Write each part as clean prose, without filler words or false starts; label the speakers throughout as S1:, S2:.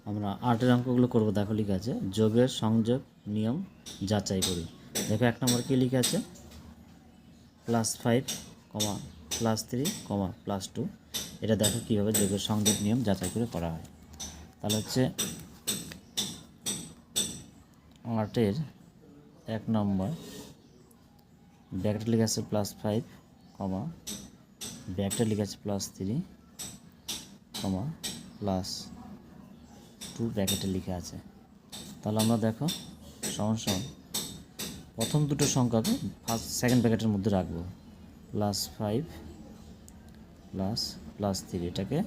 S1: আমরা 8 অঙ্কগুলো করব। দেখো লিখে আছে যোগের সংযোগ নিয়ম যাচাই করি। দেখো 1 নম্বর কি লিখে আছে +5, +3, +2। এটা দেখো কীভাবে যোগের সংযোগ নিয়ম যাচাই করে করা হয়। তাহলে হচ্ছে 8-এর 1 নম্বর ব্র্যাকেটে লিখে আছে +5, ব্র্যাকেটে লিখে আছে +3, +2 ব্র্যাকেটে লিখে আছে। তাহলে আমরা দেখো সমান প্রথম দুটো সংখ্যাকে সেকেন্ড ব্র্যাকেটের মধ্যে রাখবো। +5 +3 এটাকে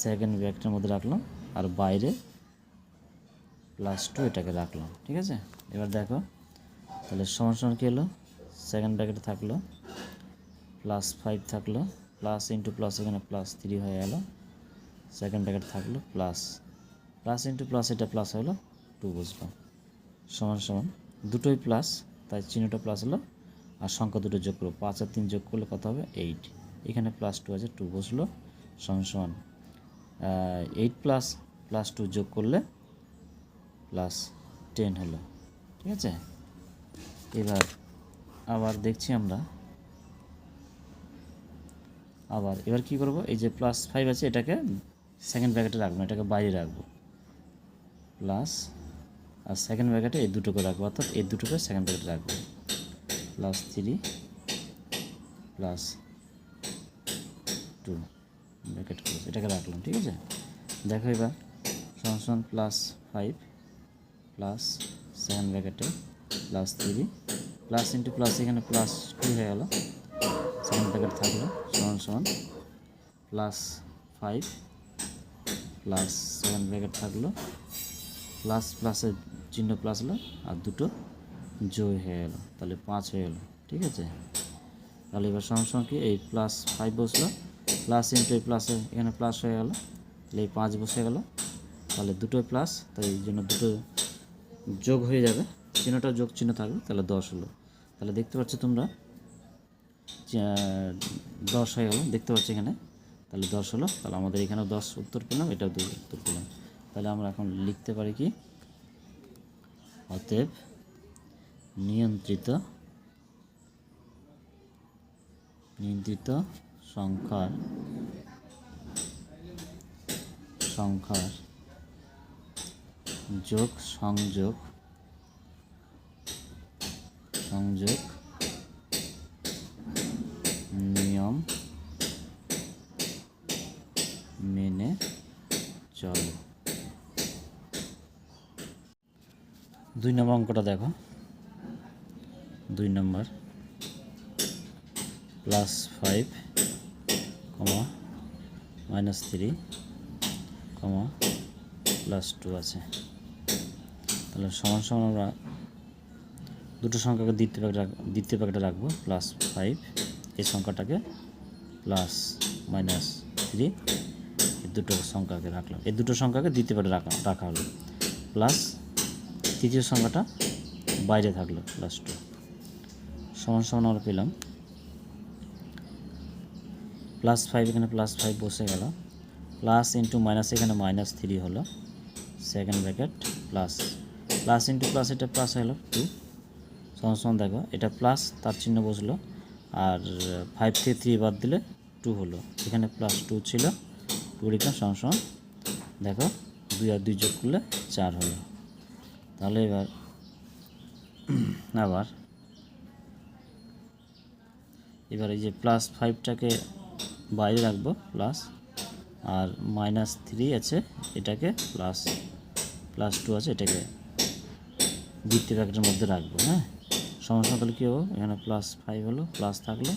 S1: সেকেন্ড ব্র্যাকেটের মধ্যে রাখলাম, আর বাইরে +2 এটাকে রাখলাম। ঠিক আছে, এবার দেখো তাহলে সমান কী হলো, সেকেন্ড ব্র্যাকেটে থাকলো +5 থাকলো, প্লাস ইন্টু প্লাস এখানে +3 হয়ে গেল, সেকেন্ড ব্র্যাকেট থাকলো প্লাস ইন্টু প্লাস এটা প্লাস হলো 2 বুঝলাম, সমান দুটোই প্লাস, তাই চিহ্নটা প্লাস হলো, আর সংখ্যা দুটো যোগ করবো, 5 আর 3 যোগ করলে কত হবে 8, এখানে +2 আছে 2 বসলো, সমান 8 প্লাস 2 যোগ করলে +10 হলো। ঠিক আছে, এবার আবার দেখছি আমরা এবার কি করব, এই যে +5 আছে এটাকে সেকেন্ড ব্র্যাকেটে রাখবো, এটাকে বাইরে রাখবো, প্লাস আর সেকেন্ড ব্র্যাকেটে এই দুটোকে রাখবো, অর্থাৎ এই দুটোকে সেকেন্ড ব্র্যাকেটে রাখবো, +3 +2 ব্র্যাকেট ক্লোজ, এটাকে রাখলাম। ঠিক আছে, দেখো এবার সমান +5 প্লাস সেকেন্ড ব্র্যাকেটে +3 প্লাস ইন্টু প্লাস এখানে +2 হয়ে গেল, সেকেন্ড ব্র্যাকেট থাকলো, সমান +5 প্লাস সেকেন্ড ব্র্যাকেট থাকলো, প্লাসের চিহ্ন প্লাস হলো, আর দুটো যোগ হয়ে গেল, তাহলে 5 হয়ে গেল। ঠিক আছে, তাহলে এবার সমান কি এই +5 বসলো, প্লাস ইন্টু এই প্লাসে এখানে প্লাস হয়ে গেল, তাহলে এই 5 বসে গেল, তাহলে দুটোই প্লাস, তাই এই জন্য দুটো যোগ হয়ে যাবে, চিহ্নটা যোগ চিহ্ন থাকবে, তাহলে 10 হলো। তাহলে দেখতে পাচ্ছ তোমরা 10 হয়ে গেল, দেখতে পাচ্ছ এখানে, তাহলে 10 হলো। তাহলে আমাদের এখানেও 10 উত্তর পেলাম, এটাও 2 উত্তর পেলাম। তাহলে আমরা এখন লিখতে পারি কি, অতএব নিয়ন্ত্রিত সংখ্যার যোগ সংযোগ নিয়ম মেনে চলো। 2 নম্বর অঙ্কটা দেখো, 2 নম্বর +5, -3, +2 আছে। তাহলে সমান আমরা দুটো সংখ্যাকে দ্বিতীয় প্যাকেটে রাখবো, +5, এই সংখ্যাটাকে +-3, এই দুটো সংখ্যাকে রাখলাম, এই দুটো সংখ্যাকে দ্বিতীয় প্যাকেটে রাখা হলো, প্লাস তৃতীয় সংখ্যাটা বাইরে থাকলো +2, সমান আমরা পেলাম +5, এখানে +5 বসে গেল, প্লাস ইন্টু মাইনাস এখানে -3 হলো, second bracket plus into plus এটা প্লাস হলো 2, সমান দেখো এটা প্লাস তার চিহ্ন বসলো, আর 5 থেকে 3 বাদ দিলে 2 হলো, এখানে +2 ছিল 2 লিখলাম, সমান দেখো 2 আর 2 যোগ করলে 4 হলো। তাহলে এবার এই যে +5টাকে বাইরে রাখবো, প্লাস আর -3 আছে এটাকে +2 আছে এটাকে দ্বিতীয় প্যাকেটের মধ্যে রাখবো। হ্যাঁ, সমস্যা তাহলে কী হবো, এখানে +5 হলো, প্লাস থাকলো,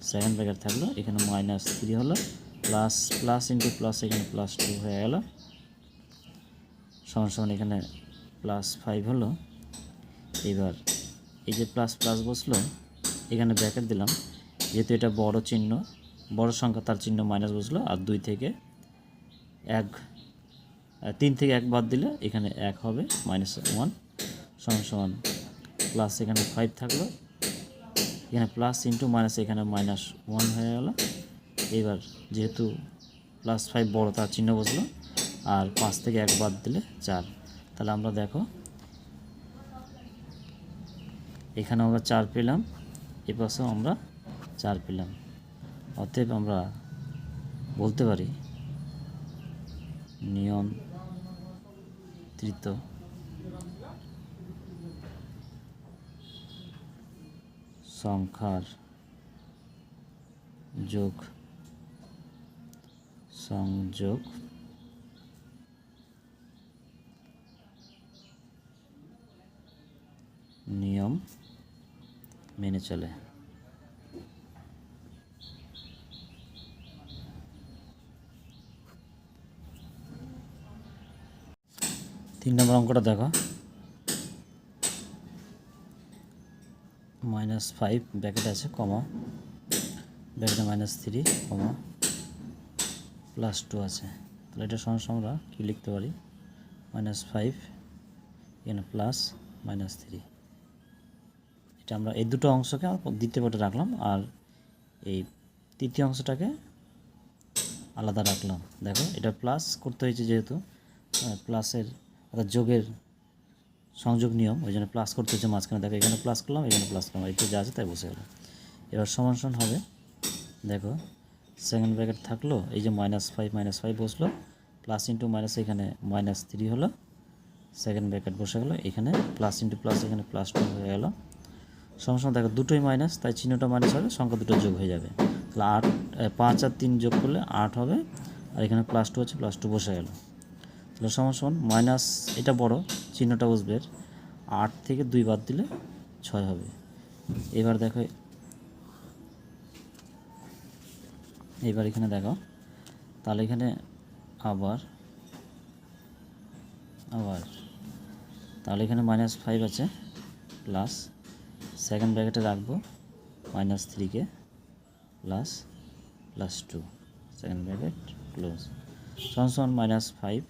S1: সেকেন্ড ব্র্যাকেট থাকলো, এখানে -3 হলো, প্লাস ইন্টু প্লাস এখানে +2 হয়ে গেল, সমান এখানে +5 হলো। এবার এই যে প্লাস বসলো, এখানে ব্র্যাকেট দিলাম, যেহেতু এটা বড় সংখ্যা তার চিহ্ন মাইনাস বসলো, আর 3 থেকে 1 বাদ দিলে এখানে 1 হবে, -1, সমান প্লাস এখানে 5 থাকলো, এখানে প্লাস ইন্টু মাইনাস এখানে -1 হয়ে গেল। এবার যেহেতু +5 বড় তার চিহ্ন বসলো, আর 5 থেকে 1 বাদ দিলে 4। তাহলে আমরা দেখো এখানে আমরা 4 পেলাম, এ পাশেও আমরা 4 পেলাম। অতএব আমরা বলতে পারি নিয়ন্ত্রিত সংখ্যার সংযোগ নিয়ম মেনে চলে। 3 নম্বর অঙ্কটা দেখো, -5 ব্র্যাকেট আছে, কমা, ব্র্যাকেটে -3, কমা, +2 আছে। তাহলে এটা সমস্যা আমরা কী লিখতে পারি, -5 এখানে প্লাস -3। এটা আমরা এই দুটো অংশকে দ্বিতীয় পাটে রাখলাম, আর এই তৃতীয় অংশটাকে আলাদা রাখলাম। দেখো এটা প্লাস করতে হয়েছে যেহেতু প্লাসের অর্থাৎ যোগের সংযোগ নিয়ম, ওই জন্য প্লাস করতে হচ্ছে মাঝখানে। দেখো এখানে প্লাস করলাম, এখানে প্লাস করলাম, এই তো যা আছে তাই বসে গেল। এবার সমান হবে, দেখো সেকেন্ড ব্র্যাকেট থাকলো, এই যে -5 বসলো, প্লাস ইন্টু মাইনাস এখানে -3 হলো, সেকেন্ড ব্র্যাকেট বসে গেলো, এখানে প্লাস ইন্টু প্লাস এখানে +2 হয়ে গেল। সমান দেখো দুটোই মাইনাস, তাই চিহ্নটা মাইনাস হবে, সংখ্যা দুটো যোগ হয়ে যাবে। তাহলে 5 আর 3 যোগ করলে 8 হবে, আর এখানে +2 আছে, +2 বসে গেল। তাহলে সমান মাইনাস, এটা বড় চিহ্নটা বসবে, 8 থেকে 2 বাদ দিলে 6 হবে। এবার দেখো, এবার এখানে দেখো, তাহলে এখানে আবার তাহলে এখানে -5 আছে, প্লাস সেকেন্ড ব্র্যাকেটে রাখবো -3কে, প্লাস +2, সেকেন্ড ব্র্যাকেট ক্লোজ, সমান -5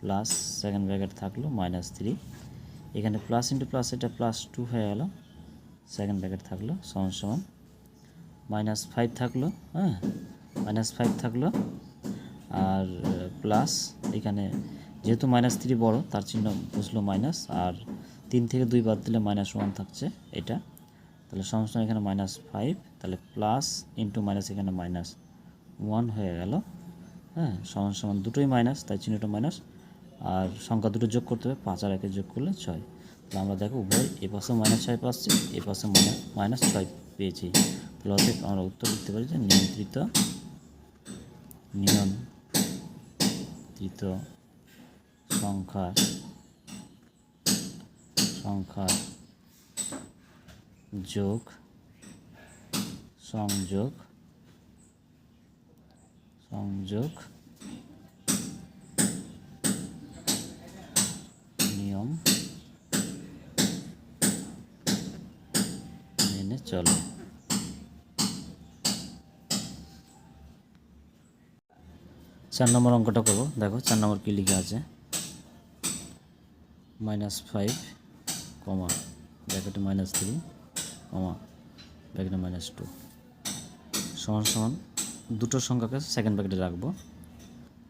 S1: প্লাস সেকেন্ড ব্র্যাকেট থাকলো -3, এখানে প্লাস ইন্টু প্লাস এটা +2 হয়ে গেল, সেকেন্ড ব্র্যাকেট থাকলো, সমান -5 থাকলো, হ্যাঁ -5 থাকলো, আর প্লাস এখানে যেহেতু -3 বড় তার চিহ্ন বুঝলো মাইনাস, আর 3 থেকে 2 বাদ দিলে -1 থাকছে এটা। তাহলে সমান এখানে -5, তাহলে প্লাস ইন্টু মাইনাস এখানে -1 হয়ে গেল, হ্যাঁ সমান দুটোই মাইনাস, তাই চিহ্নটা মাইনাস, আর সংখ্যা দুটো যোগ করতে হবে, 5 আর 1 যোগ করলে 6। তাহলে আমরা দেখো উভয় এ পাশে -6 পাচ্ছি, এ পাশে -6 পেয়েছি। তাহলে অতএব আমরা উত্তর লিখতে পারি যে নিয়ন্ত্রিত সংখ্যার সংযোগ নিয়ম মেনে চলে। 4 নম্বর অঙ্কটা করবো, দেখো 4 নম্বর কী লিখে আছে, -5, কমা, ব্র্যাকেটে -3, কমা, ব্র্যাকেটে -2, সমান দুটো সংখ্যাকে সেকেন্ড ব্র্যাকেটে রাখবো,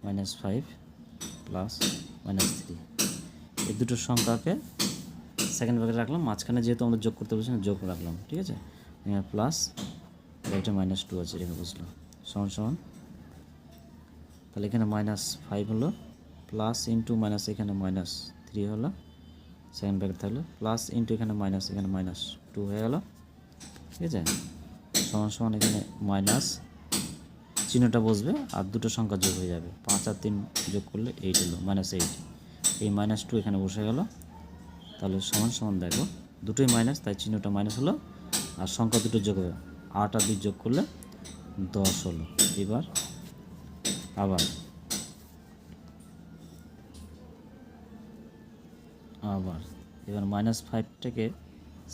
S1: -5 প্লাস -3, এই দুটো সংখ্যাকে সেকেন্ড ব্র্যাকেটে রাখলাম, মাঝখানে যেহেতু আমরা যোগ করতে বলছি না, যোগ রাখলাম, ঠিক আছে, এখানে প্লাস, ব্র্যাকেটে -2 আছে, রেখে বুঝলাম, সমান তাহলে এখানে -5 হলো, প্লাস ইন্টু মাইনাস এখানে -3 হলো, সেকেন্ড ব্র্যাকেট থাকলো, প্লাস ইন্টু এখানে মাইনাস, এখানে -2 হয়ে গেল, ঠিক আছে, সমান এখানে মাইনাস চিহ্নটা বসবে, আর দুটো সংখ্যা যোগ হয়ে যাবে, 5 আর 3 যোগ করলে 8 হলো, -8, এই -2 এখানে বসে গেল। তাহলে সমান দেখো দুটোই মাইনাস, তাই চিহ্নটা মাইনাস হলো, আর সংখ্যা দুটো যোগ হবে, 8 আর 2 যোগ করলে 10 হলো। এবার আবার এবার -5টাকে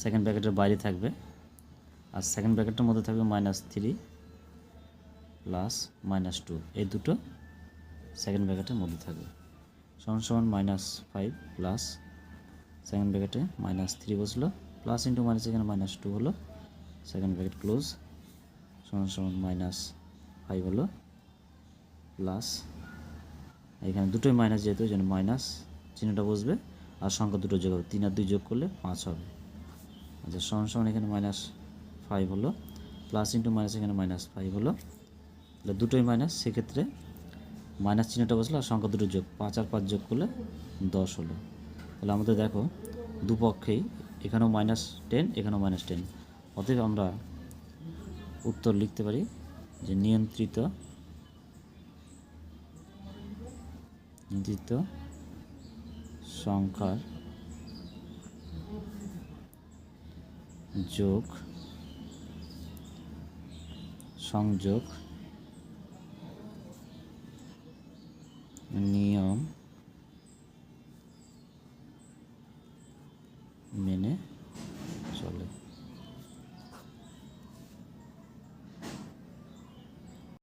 S1: সেকেন্ড ব্র্যাকেটের বাইরে থাকবে, আর সেকেন্ড ব্র্যাকেটের মধ্যে থাকবে -3 প্লাস -2, এই দুটো সেকেন্ড ব্র্যাকেটের মধ্যে থাকবে, সমান -5 প্লাস সেকেন্ড ব্র্যাকেটে -3 বসলো, প্লাস ইন্টু মাইনাস এখানে -2 হলো, সেকেন্ড ব্র্যাকেট ক্লোজ, সমান -5 হলো, প্লাস এখানে দুটোই মাইনাস, যেহেতু এই জন্য মাইনাস চিহ্নটা বসবে, আর সংখ্যা দুটো যোগ হবে, 3 আর 2 যোগ করলে 5 হবে। আচ্ছা, সমান সমান এখানে -5 হলো, প্লাস ইন্টু মাইনাস এখানে -5 হলো, তাহলে দুটোই মাইনাস, সেক্ষেত্রে মাইনাস চিহ্নটা বসলো আর সংখ্যা দুটো যোগ, 5 আর 5 যোগ করলে 10 হলো। তাহলে আমাদের দেখো দুপক্ষেই এখানেও -10, এখানেও -10, অতএব আমরা উত্তর লিখতে পারি যে নিয়ন্ত্রিত সংখ্যার সংযোগ